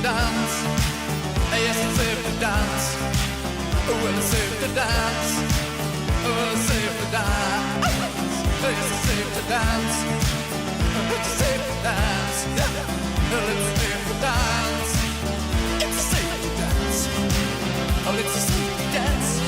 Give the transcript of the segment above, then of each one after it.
dance. Yes, it's safe to dance. Well, it's safe to dance. Well, it's safe to dance. Yes, it's safe to dance. It's safe to dance. Well, it's safe to dance. It's safe to dance. Oh, it's a safe dance.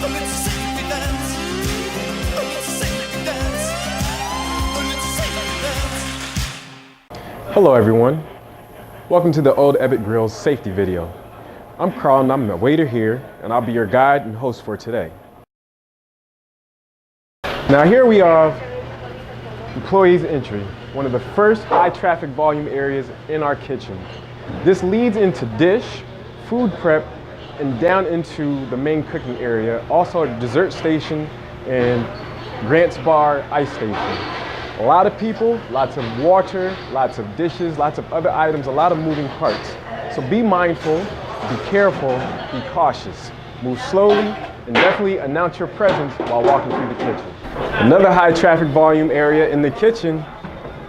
Oh, it's a safe dance. Oh, it's a safe dance. Oh, it's a safe dance. Hello everyone, welcome to the Old Ebbitt Grills safety video. I'm Carl and I'm the waiter here and I'll be your guide and host for today. Now here we are, employees entry, one of the first high traffic volume areas in our kitchen. This leads into dish, food prep, and down into the main cooking area, also a dessert station and Grant's Bar ice station. A lot of people, lots of water, lots of dishes, lots of other items, a lot of moving parts. So be mindful, be careful, be cautious. Move slowly and definitely announce your presence while walking through the kitchen. Another high traffic volume area in the kitchen,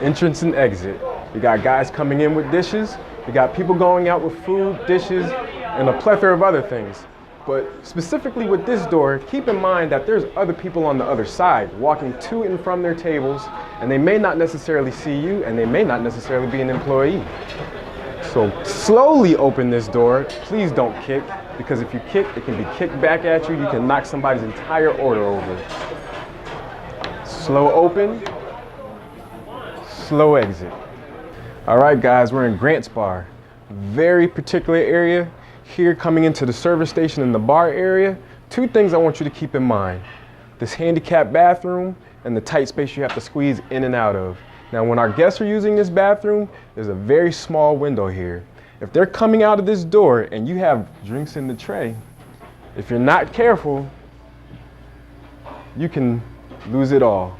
entrance and exit. We got guys coming in with dishes, we got people going out with food, dishes, and a plethora of other things. But specifically with this door, keep in mind that there's other people on the other side walking to and from their tables, and they may not necessarily see you, and they may not necessarily be an employee. So slowly open this door. Please don't kick, because if you kick, it can be kicked back at you. You can knock somebody's entire order over. Slow open, slow exit. All right, guys, we're in Grant's Bar. Very particular area. Here coming into the service station in the bar area, two things I want you to keep in mind. This handicapped bathroom and the tight space you have to squeeze in and out of. Now when our guests are using this bathroom, there's a very small window here. If they're coming out of this door and you have drinks in the tray, if you're not careful, you can lose it all.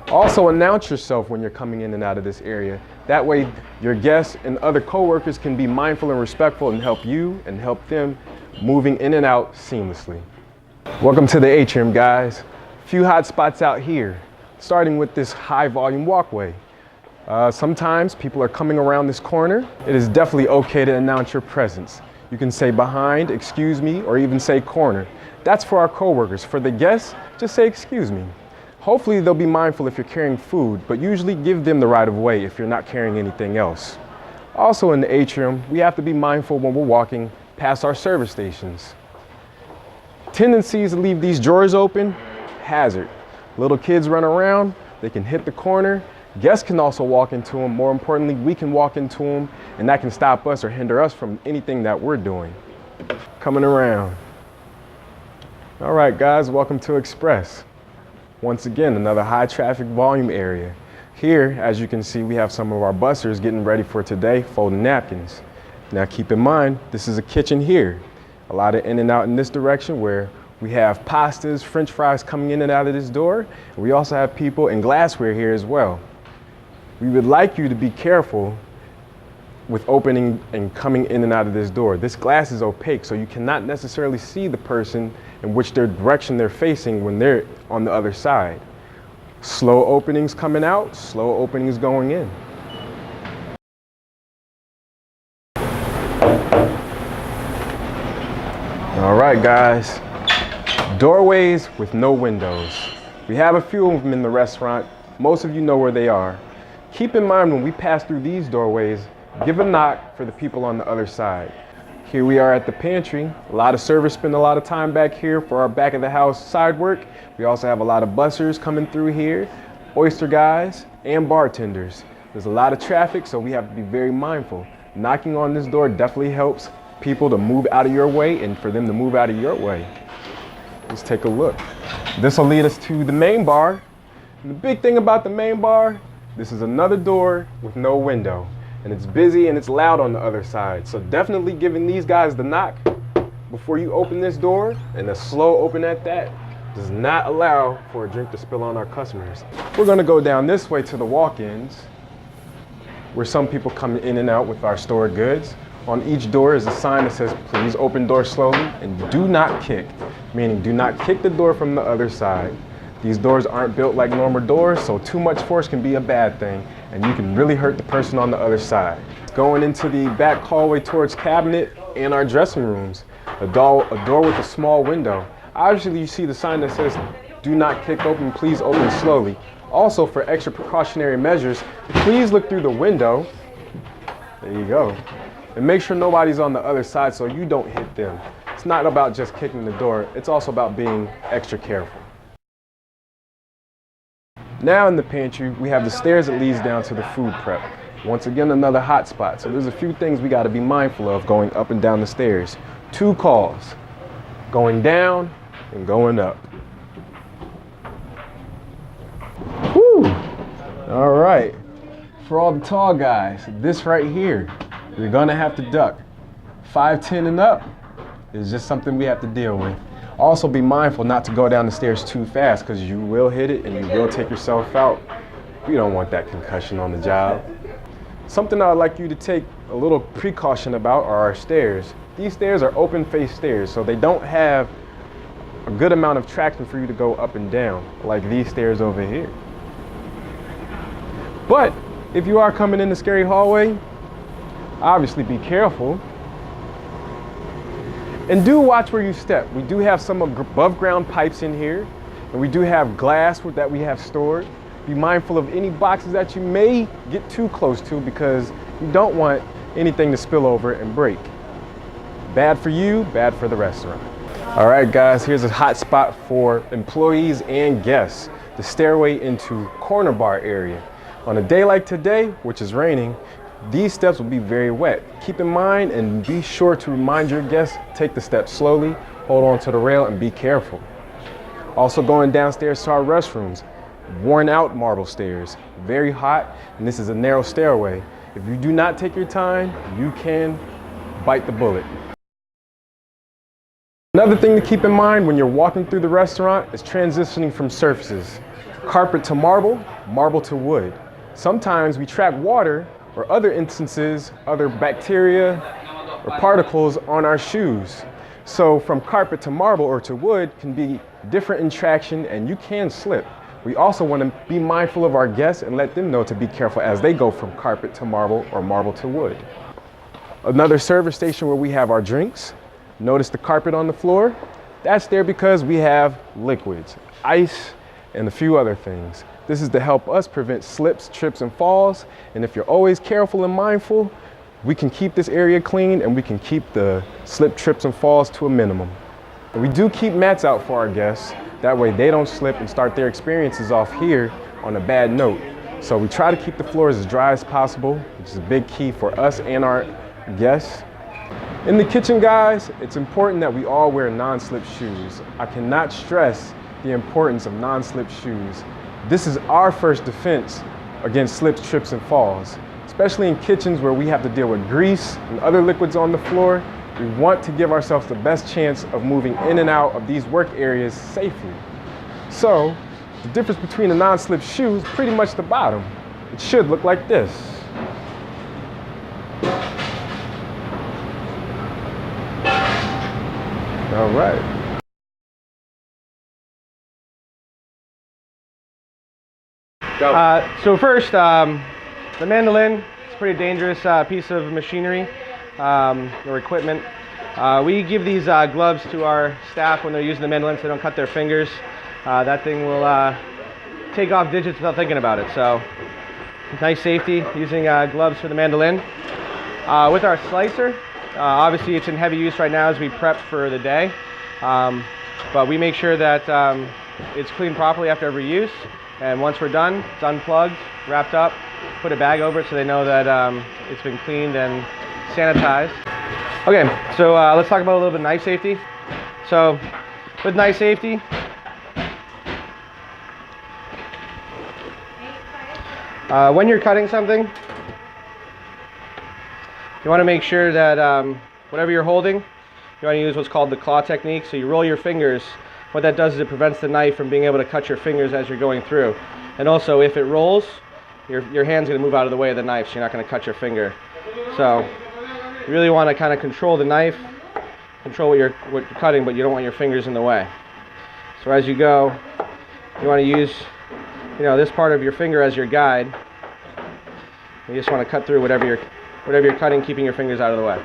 Also announce yourself when you're coming in and out of this area. That way your guests and other coworkers can be mindful and respectful and help you and help them moving in and out seamlessly. Welcome to the atrium, guys. A few hot spots out here, starting with this high volume walkway. Sometimes people are coming around this corner. It is definitely okay to announce your presence. You can say behind, excuse me, or even say corner. That's for our coworkers. For the guests, just say excuse me. Hopefully they'll be mindful if you're carrying food, but usually give them the right of way if you're not carrying anything else. Also in the atrium, we have to be mindful when we're walking past our service stations. Tendencies to leave these drawers open, hazard. Little kids run around, they can hit the corner. Guests can also walk into them. More importantly, we can walk into them, and that can stop us or hinder us from anything that we're doing. Coming around. All right, guys, welcome to Express. Once again, another high traffic volume area. Here, as you can see, we have some of our bussers getting ready for today, folding napkins. Now keep in mind, this is a kitchen here. A lot of in and out in this direction where we have pastas, French fries coming in and out of this door. And we also have people in glassware here as well. We would like you to be careful with opening and coming in and out of this door. This glass is opaque, so you cannot necessarily see the person in which their direction they're facing when they're on the other side. Slow openings coming out, slow openings going in. All right, guys, doorways with no windows. We have a few of them in the restaurant. Most of you know where they are. Keep in mind when we pass through these doorways, give a knock for the people on the other side. Here we are at the pantry. A lot of servers spend a lot of time back here for our back of the house side work. We also have a lot of bussers coming through here, oyster guys, and bartenders. There's a lot of traffic, so we have to be very mindful. Knocking on this door definitely helps people to move out of your way and for them to move out of your way. Let's take a look. This will lead us to the main bar. And the big thing about the main bar, this is another door with no window. And it's busy and it's loud on the other side. So definitely giving these guys the knock before you open this door, and a slow open at that, does not allow for a drink to spill on our customers. We're gonna go down this way to the walk-ins, where some people come in and out with our stored goods. On each door is a sign that says, please open door slowly and do not kick, meaning do not kick the door from the other side. These doors aren't built like normal doors, so too much force can be a bad thing, and you can really hurt the person on the other side. going into the back hallway towards cabinet and our dressing rooms. A door with a small window. Obviously, you see the sign that says, "Do not kick open, please open slowly." Also, for extra precautionary measures, please look through the window. There you go. And make sure nobody's on the other side so you don't hit them. It's not about just kicking the door, it's also about being extra careful. Now in the pantry, we have the stairs that leads down to the food prep. Once again, another hot spot. So there's a few things we gotta be mindful of going up and down the stairs. 2 calls, going down and going up. Whew. All right, for all the tall guys, this right here, you're gonna have to duck. 5'10" and up is just something we have to deal with. Also be mindful not to go down the stairs too fast because you will hit it and you will take yourself out. We don't want that concussion on the job. Something I'd like you to take a little precaution about are our stairs. These stairs are open face stairs, so they don't have a good amount of traction for you to go up and down like these stairs over here. But if you are coming in the scary hallway, obviously be careful. And do watch where you step. We do have some above ground pipes in here, and we do have glass that we have stored. Be mindful of any boxes that you may get too close to because you don't want anything to spill over and break. Bad for you, bad for the restaurant. All right, guys, here's a hot spot for employees and guests, the stairway into corner bar area. On a day like today, which is raining, these steps will be very wet. Keep in mind and be sure to remind your guests, take the steps slowly, hold on to the rail and be careful. Also going downstairs to our restrooms, worn out marble stairs, very hot, and this is a narrow stairway. If you do not take your time, you can bite the bullet. Another thing to keep in mind when you're walking through the restaurant is transitioning from surfaces. Carpet to marble, marble to wood. Sometimes we trap water or other instances, other bacteria or particles on our shoes. So from carpet to marble or to wood can be different in traction and you can slip. We also want to be mindful of our guests and let them know to be careful as they go from carpet to marble or marble to wood. Another service station where we have our drinks. Notice the carpet on the floor. That's there because we have liquids, ice, and a few other things. This is to help us prevent slips, trips, and falls. And if you're always careful and mindful, we can keep this area clean and we can keep the slip, trips, and falls to a minimum. And we do keep mats out for our guests. That way they don't slip and start their experiences off here on a bad note. So we try to keep the floors as dry as possible, which is a big key for us and our guests. In the kitchen, guys, it's important that we all wear non-slip shoes. I cannot stress the importance of non-slip shoes. This is our first defense against slips, trips, and falls. Especially in kitchens where we have to deal with grease and other liquids on the floor, we want to give ourselves the best chance of moving in and out of these work areas safely. So, the difference between a non-slip shoe is pretty much the bottom. It should look like this. All right. So first, the mandolin, it's a pretty dangerous piece of machinery or equipment. We give these gloves to our staff when they're using the mandolin so they don't cut their fingers. That thing will take off digits without thinking about it. So nice safety using gloves for the mandolin. With our slicer, obviously it's in heavy use right now as we prep for the day. But we make sure that it's cleaned properly after every use. And once we're done, it's unplugged, wrapped up, put a bag over it so they know that it's been cleaned and sanitized. Okay, so let's talk about a little bit of knife safety. So with knife safety, when you're cutting something, you want to make sure that whatever you're holding, you want to use what's called the claw technique. So you roll your fingers. What that does is it prevents the knife from being able to cut your fingers as you're going through. And also, if it rolls, your hand's going to move out of the way of the knife, so you're not going to cut your finger. So you really want to kind of control the knife, control what you're cutting, but you don't want your fingers in the way. So as you go, you want to use, this part of your finger as your guide. You just want to cut through whatever whatever you're cutting, keeping your fingers out of the way.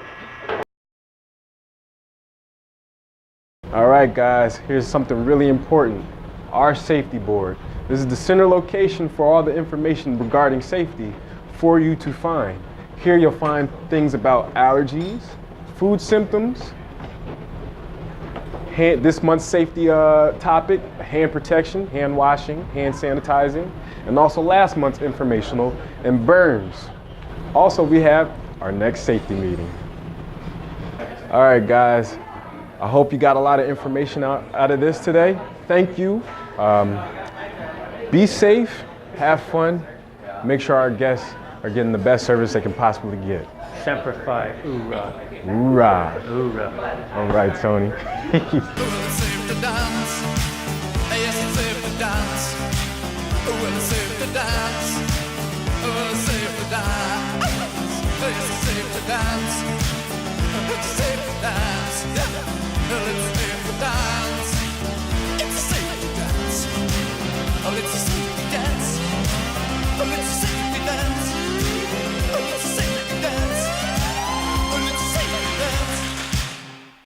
All right, guys, here's something really important. Our safety board. This is the center location for all the information regarding safety for you to find. Here you'll find things about allergies, food symptoms, this month's safety topic, hand protection, hand washing, hand sanitizing, and also last month's informational and burns. Also, we have our next safety meeting. All right, guys. I hope you got a lot of information out of this today. Thank you. Be safe, have fun, make sure our guests are getting the best service they can possibly get. Semper Fi, hoorah. Hoorah. Hoorah. All right, Tony. Oh, it's safe to dance. Yes, it's safe to dance. Oh, it's safe to dance. Oh, it's safe to dance. Yes, it's safe to dance. It's safe to dance. Yeah. Well, it's safe to dance. It's safe to dance. Oh, it's